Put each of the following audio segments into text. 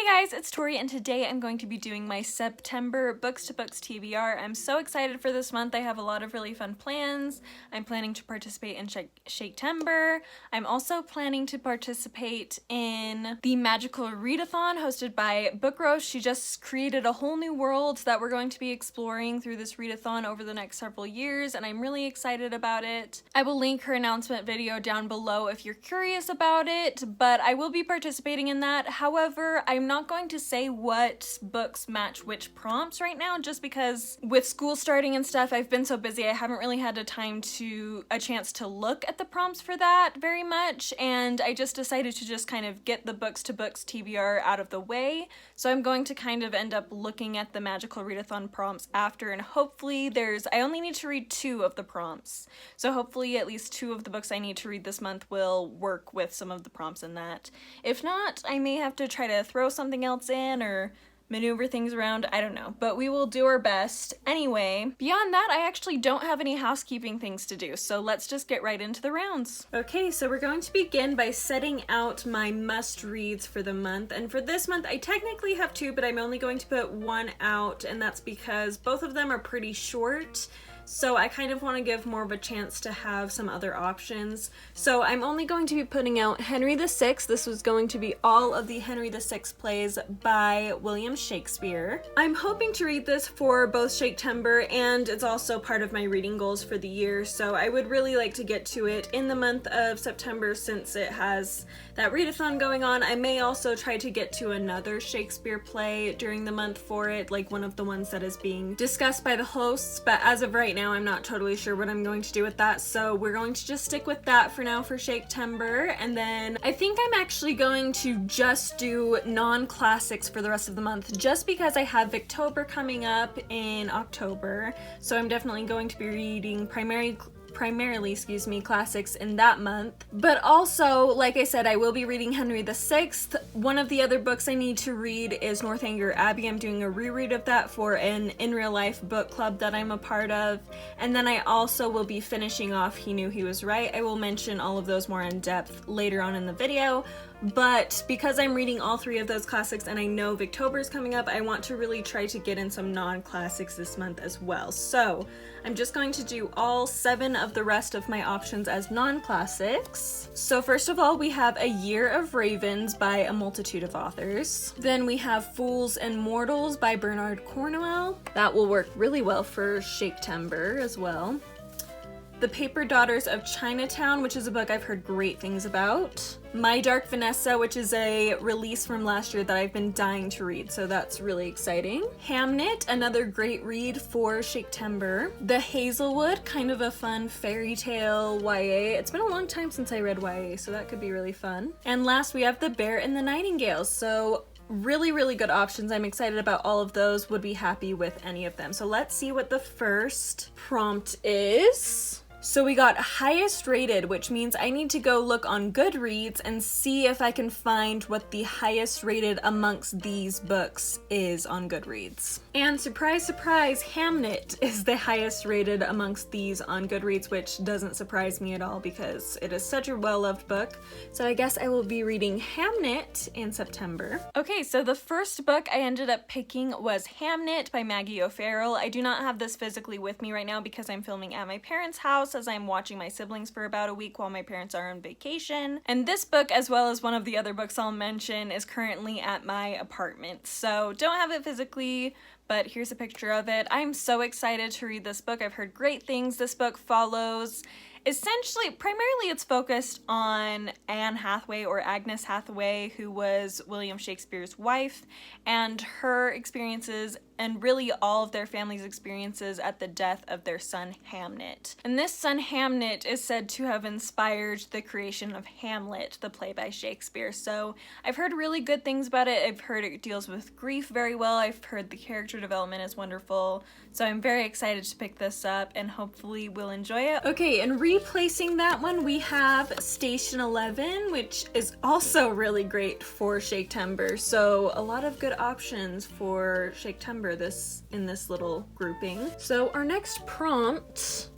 Hey guys, it's Tori and today I'm going to be doing my September Books to Books TBR. I'm so excited for this month. I have a lot of really fun plans. I'm planning to participate in Shaketember. I'm also planning to participate in the Magical Readathon hosted by Book Roast. She just created a whole new world that we're going to be exploring through this readathon over the next several years, and I'm really excited about it. I will link her announcement video down below if you're curious about it, but I will be participating in that. However, I'm not going to say what books match which prompts right now, just because with school starting and stuff, I've been so busy I haven't really had a chance to look at the prompts for that very much, and I just decided to just kind of get the Books to Books TBR out of the way. So I'm going to kind of end up looking at the Magical Readathon prompts after, and hopefully I only need to read 2 of the prompts. So hopefully at least 2 of the books I need to read this month will work with some of the prompts in that. If not, I may have to try to throw something else in or maneuver things around, I don't know, but we will do our best. Anyway, beyond that, I actually don't have any housekeeping things to do, so let's just get right into the rounds. Okay, so we're going to begin by setting out my must-reads for the month, and for this month I technically have 2, but I'm only going to put 1 out, and that's because both of them are pretty short. So I kind of want to give more of a chance to have some other options. So I'm only going to be putting out Henry VI. This was going to be all of the Henry VI plays by William Shakespeare. I'm hoping to read this for both Shaketember, and it's also part of my reading goals for the year. So I would really like to get to it in the month of September since it has that readathon going on. I may also try to get to another Shakespeare play during the month for it, like one of the ones that is being discussed by the hosts, but as of right now I'm not totally sure what I'm going to do with that, so we're going to just stick with that for now for Shaketember. And then I think I'm actually going to just do non-classics for the rest of the month, just because I have Victober coming up in October, so I'm definitely going to be reading primarily classics in that month. But also, like I said, I will be reading Henry VI. One of the other books I need to read is Northanger, Abbey. I'm doing a reread of that for an in real life book club that I'm a part of. And then I also will be finishing off He Knew He Was Right. I will mention all of those more in depth later on in the video. But because I'm reading all 3 of those classics and I know Victober is coming up, I want to really try to get in some non-classics this month as well. So I'm just going to do all 7 of the rest of my options as non-classics. So first of all, we have A Year of Ravens by a multitude of authors. Then we have Fools and Mortals by Bernard Cornwell. That will work really well for Shaketember as well. The Paper Daughters of Chinatown, which is a book I've heard great things about. My Dark Vanessa, which is a release from last year that I've been dying to read, so that's really exciting. Hamnet, another great read for Shaketember. The Hazelwood, kind of a fun fairy tale YA. It's been a long time since I read YA, so that could be really fun. And last, we have The Bear and the Nightingale. So really good options. I'm excited about all of those, would be happy with any of them. So let's see what the first prompt is. So we got highest rated, which means I need to go look on Goodreads and see if I can find what the highest rated amongst these books is on Goodreads. And surprise, surprise, Hamnet is the highest rated amongst these on Goodreads, which doesn't surprise me at all because it is such a well-loved book. So I guess I will be reading Hamnet in September. Okay, so the first book I ended up picking was Hamnet by Maggie O'Farrell. I do not have this physically with me right now because I'm filming at my parents' house as I'm watching my siblings for about a week while my parents are on vacation. And this book, as well as one of the other books I'll mention, is currently at my apartment. So don't have it physically, but here's a picture of it. I'm so excited to read this book. I've heard great things. This book follows primarily it's focused on Anne Hathaway, or Agnes Hathaway, who was William Shakespeare's wife, and her experiences and really all of their family's experiences at the death of their son Hamnet. And this son Hamnet is said to have inspired the creation of Hamlet, the play by Shakespeare. So I've heard really good things about it. I've heard it deals with grief very well. I've heard the character development is wonderful. So I'm very excited to pick this up and hopefully we'll enjoy it. Okay, and replacing that one, we have Station 11, which is also really great for Shaketember. So a lot of good options for Shaketember in this little grouping. So our next prompt,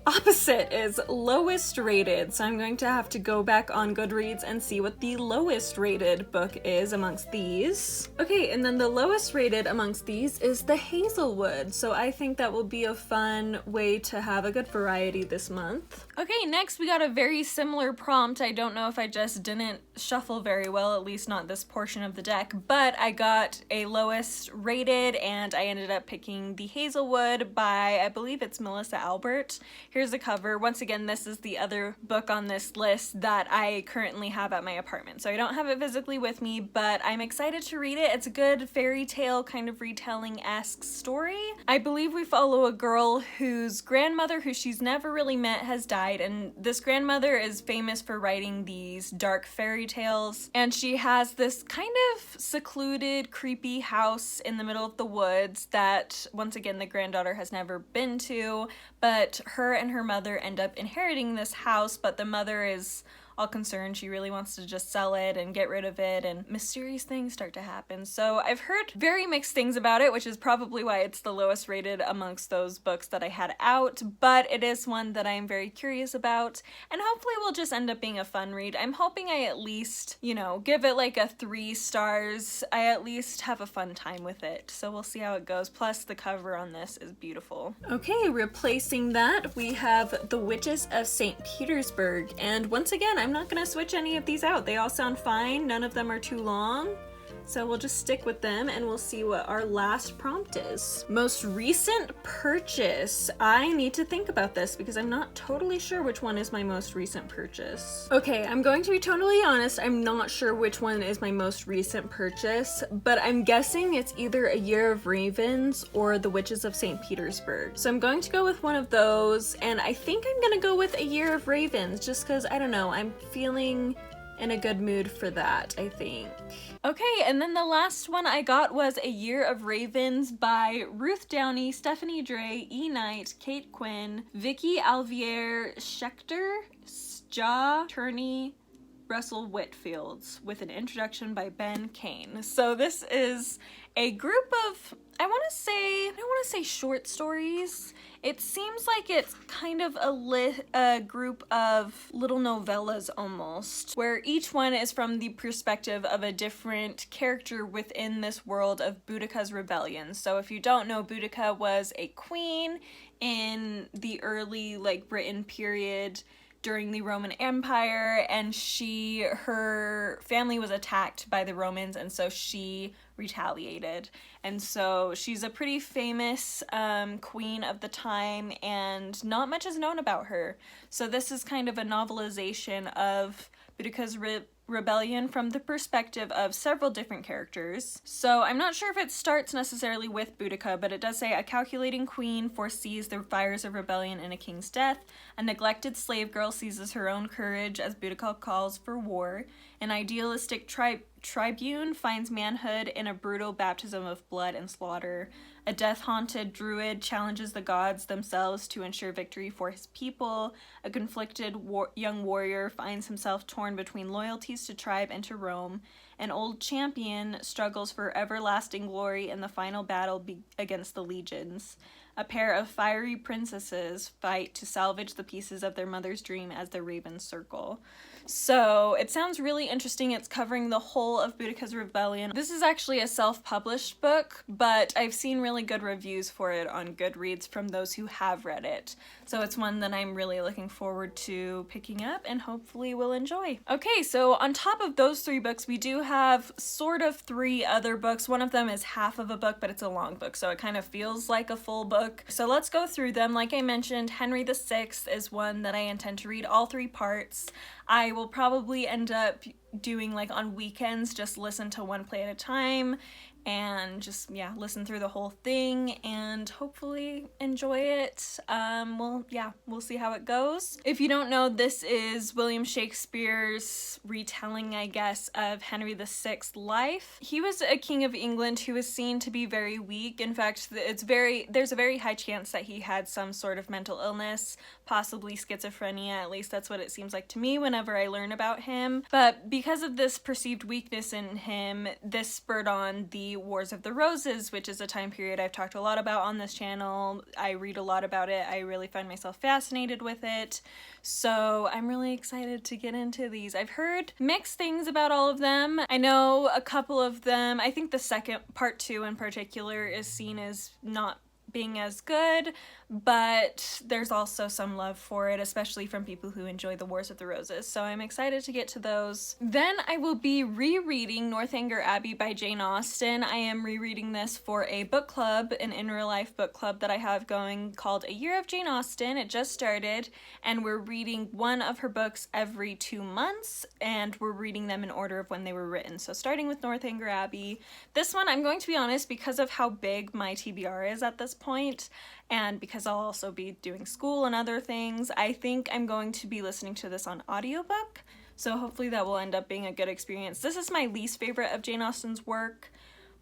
opposite, is lowest rated. So I'm going to have to go back on Goodreads and see what the lowest rated book is amongst these. Okay, and then the lowest rated amongst these is The Hazelwood. So I think that will be a fun way to have a good variety this month. Okay, next we got a very similar prompt. I don't know if I just didn't shuffle very well, at least not this portion of the deck, but I got a lowest rated and I ended up picking The Hazelwood by, I believe it's Melissa Albert. Here's the cover. Once again, this is the other book on this list that I currently have at my apartment. So I don't have it physically with me, but I'm excited to read it. It's a good fairy tale kind of retelling-esque story. I believe we follow a girl whose grandmother, who she's never really met, has died, and this grandmother is famous for writing these dark fairy tales, and she has this kind of secluded, creepy house in the middle of the woods that, once again, the granddaughter has never been to, but her and her mother end up inheriting this house, but the mother is all concerned. She really wants to just sell it and get rid of it, and mysterious things start to happen. So I've heard very mixed things about it, which is probably why it's the lowest rated amongst those books that I had out, but it is one that I'm very curious about, and hopefully will just end up being a fun read. I'm hoping I at least, give it like a 3 stars. I at least have a fun time with it, so we'll see how it goes. Plus, the cover on this is beautiful. Okay, replacing that, we have The Witches of St. Petersburg, and once again, I'm not gonna switch any of these out. They all sound fine. None of them are too long. So we'll just stick with them and we'll see what our last prompt is. Most recent purchase. I need to think about this because I'm not totally sure which one is my most recent purchase. Okay, I'm going to be totally honest. I'm not sure which one is my most recent purchase, but I'm guessing it's either A Year of Ravens or The Witches of St. Petersburg. So I'm going to go with one of those, and I think I'm gonna go with A Year of Ravens just because, I don't know, I'm feeling in a good mood for that, I think. Okay, and then the last one I got was A Year of Ravens by Ruth Downey, Stephanie Dre, E. Knight, Kate Quinn, Vicky Alvier Schechter, Ja Turney, Russell Whitfields, with an introduction by Ben Kane. So this is a group of, I don't want to say short stories. It seems like it's kind of a group of little novellas almost, where each one is from the perspective of a different character within this world of Boudica's rebellion. So if you don't know, Boudica was a queen in the early Britain period during the Roman Empire, and her family was attacked by the Romans, and so she retaliated. And so she's a pretty famous queen of the time, and not much is known about her. So this is kind of a novelization of Boudica's rebellion from the perspective of several different characters. So I'm not sure if it starts necessarily with Boudica, but it does say a calculating queen foresees the fires of rebellion in a king's death. A neglected slave girl seizes her own courage as Boudica calls for war. An idealistic tribune finds manhood in a brutal baptism of blood and slaughter. A death-haunted druid challenges the gods themselves to ensure victory for his people. A conflicted young warrior finds himself torn between loyalties to tribe and to Rome. An old champion struggles for everlasting glory in the final battle against the legions. A pair of fiery princesses fight to salvage the pieces of their mother's dream as the ravens circle. So it sounds really interesting. It's covering the whole of Boudica's rebellion. This is actually a self-published book, but I've seen really good reviews for it on Goodreads from those who have read it. So it's one that I'm really looking forward to picking up and hopefully will enjoy. Okay, so on top of those 3 books, we do have sort of 3 other books. One of them is half of a book, but it's a long book, so it kind of feels like a full book. So let's go through them. Like I mentioned, Henry VI is one that I intend to read all 3 parts. I will probably end up doing like on weekends, just listen to one play at a time and just, yeah, listen through the whole thing and hopefully enjoy it. We'll see how it goes. If you don't know, this is William Shakespeare's retelling, I guess, of Henry VI's life. He was a king of England who was seen to be very weak. In fact, there's a very high chance that he had some sort of mental illness, possibly schizophrenia. At least that's what it seems like to me whenever I learn about him. But because of this perceived weakness in him, this spurred on the Wars of the Roses, which is a time period I've talked a lot about on this channel. I read a lot about it. I really find myself fascinated with it. So I'm really excited to get into these. I've heard mixed things about all of them. I know a couple of them. I think the second part 2 in particular is seen as not being as good, but there's also some love for it, especially from people who enjoy the Wars of the Roses, so I'm excited to get to those. Then I will be rereading Northanger Abbey by Jane Austen. I am rereading this for a book club, an in real life book club that I have going called A Year of Jane Austen. It just started, and we're reading one of her books every 2 months, and we're reading them in order of when they were written. So starting with Northanger Abbey. This one, I'm going to be honest, because of how big my TBR is at this point, and because I'll also be doing school and other things, I think I'm going to be listening to this on audiobook, so hopefully that will end up being a good experience. This is my least favorite of Jane Austen's work,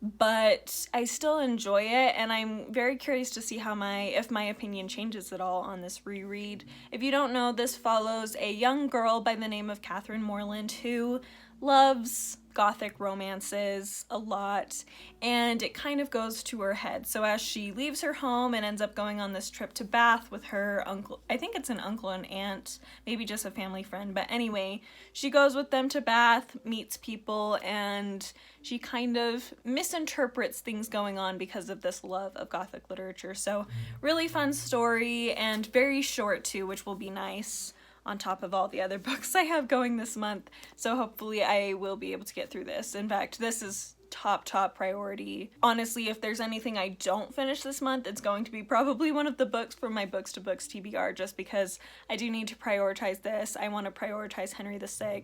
but I still enjoy it, and I'm very curious to see if my opinion changes at all on this reread. If you don't know, this follows a young girl by the name of Catherine Morland who loves Gothic romances a lot, and it kind of goes to her head. So as she leaves her home and ends up going on this trip to Bath with her uncle, I think it's an uncle and aunt, maybe just a family friend, but anyway, she goes with them to Bath, meets people, and she kind of misinterprets things going on because of this love of Gothic literature. So really fun story, and very short too, which will be nice on top of all the other books I have going this month. So hopefully I will be able to get through this. In fact, this is top priority. Honestly, if there's anything I don't finish this month, it's going to be probably one of the books from my Books to Books TBR, just because I do need to prioritize this. I want to prioritize Henry VI.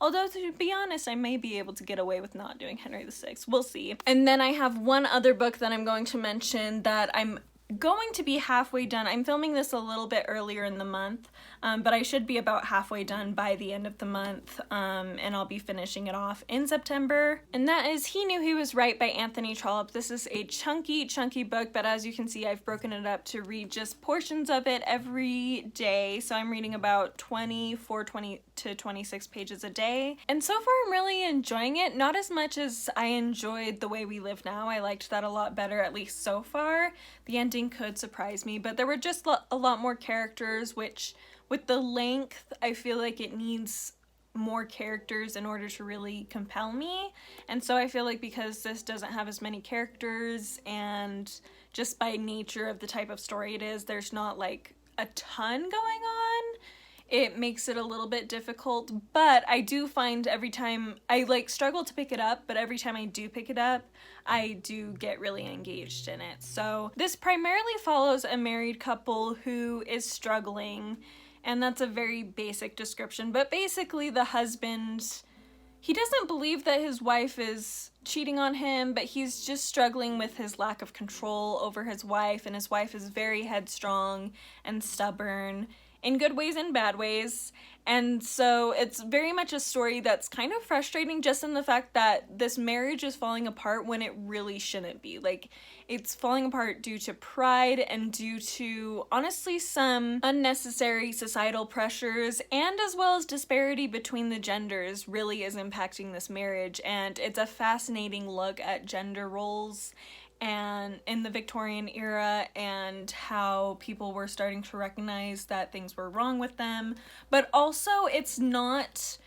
Although, to be honest, I may be able to get away with not doing Henry VI. We'll see. And then I have one other book that I'm going to mention that I'm going to be halfway done. I'm filming this a little bit earlier in the month, but I should be about halfway done by the end of the month, and I'll be finishing it off in September. And that is He Knew He Was Right by Anthony Trollope. This is a chunky book, but as you can see, I've broken it up to read just portions of it every day. So I'm reading about 20 to 26 pages a day. And so far I'm really enjoying it. Not as much as I enjoyed The Way We Live Now. I liked that a lot better, at least so far. The ending could surprise me, but there were just a lot more characters, which with the length, I feel like it needs more characters in order to really compel me. And so I feel like because this doesn't have as many characters, and just by nature of the type of story it is, there's not like a ton going on, it makes it a little bit difficult. But I do find every time I struggle to pick it up, but every time I do pick it up, I do get really engaged in it. So this primarily follows a married couple who is struggling, and that's a very basic description, but basically the husband, he doesn't believe that his wife is cheating on him, but he's just struggling with his lack of control over his wife, and his wife is very headstrong and stubborn in good ways and bad ways. And so it's very much a story that's kind of frustrating, just in the fact that this marriage is falling apart when it really shouldn't be. Like, it's falling apart due to pride and due to, honestly, some unnecessary societal pressures, and as well as disparity between the genders really is impacting this marriage. And it's a fascinating look at gender roles and in the Victorian era, and how people were starting to recognize that things were wrong with them. But also, it's not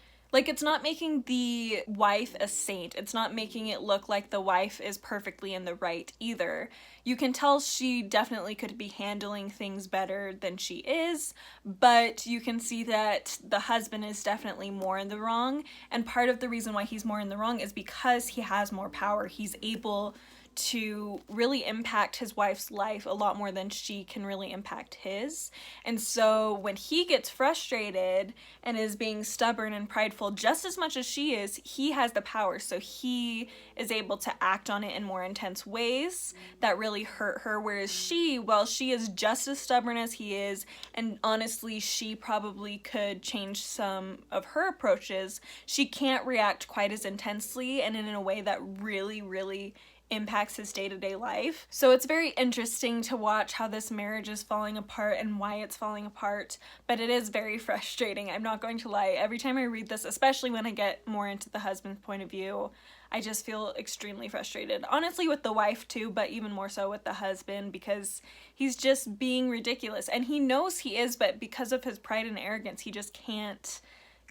making the wife a saint. It's not making it look like the wife is perfectly in the right either. You can tell she definitely could be handling things better than she is, but you can see that the husband is definitely more in the wrong, and part of the reason why he's more in the wrong is because he has more power. He's able to really impact his wife's life a lot more than she can really impact his. And so when he gets frustrated and is being stubborn and prideful just as much as she is, he has the power. So he is able to act on it in more intense ways that really hurt her. Whereas she, well, she is just as stubborn as he is, and honestly, she probably could change some of her approaches. She can't react quite as intensely and in a way that really, really impacts his day-to-day life. So it's very interesting to watch how this marriage is falling apart and why it's falling apart, but it is very frustrating. I'm not going to lie. Every time I read this, especially when I get more into the husband's point of view, I just feel extremely frustrated. Honestly, with the wife too, but even more so with the husband, because he's just being ridiculous. And he knows he is, but because of his pride and arrogance, he just can't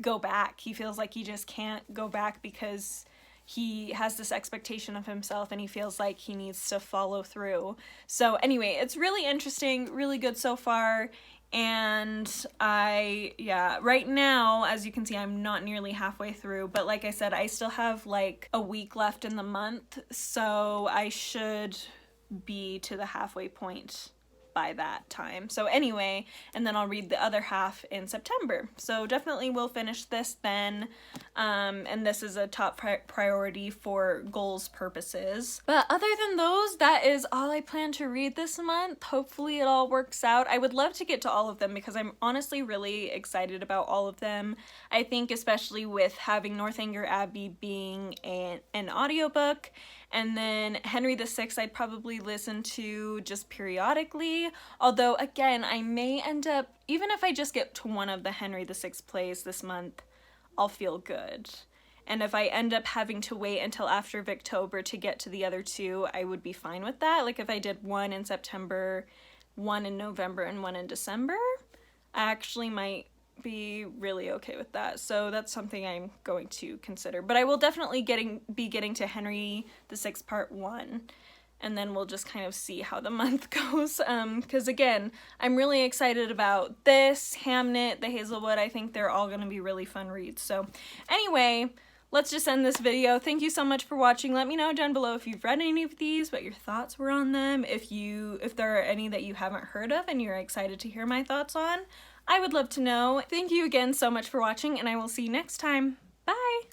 go back. He feels like he just can't go back because he has this expectation of himself and he feels like he needs to follow through. So anyway, it's really interesting, really good so far. And right now, as you can see, I'm not nearly halfway through, but like I said, I still have like a week left in the month, so I should be to the halfway point by that time. So anyway, and then I'll read the other half in September. So definitely we'll finish this then, and this is a top priority for goals purposes. But other than those, that is all I plan to read this month. Hopefully it all works out. I would love to get to all of them because I'm honestly really excited about all of them. I think especially with having Northanger Abbey being an audiobook, and then Henry VI I'd probably listen to just periodically, although again, I may end up, even if I just get to one of the Henry VI plays this month, I'll feel good. And if I end up having to wait until after Victober to get to the other two, I would be fine with that. Like if I did one in September, one in November, and one in December, I actually might be really okay with that. So that's something I'm going to consider. But I will definitely be getting to Henry VI Part 1, and then we'll just kind of see how the month goes. Because again, I'm really excited about this, Hamnet, the Hazelwood. I think they're all going to be really fun reads. So anyway, let's just end this video. Thank you so much for watching. Let me know down below if you've read any of these, what your thoughts were on them, if there are any that you haven't heard of and you're excited to hear my thoughts on. I would love to know. Thank you again so much for watching, and I will see you next time. Bye!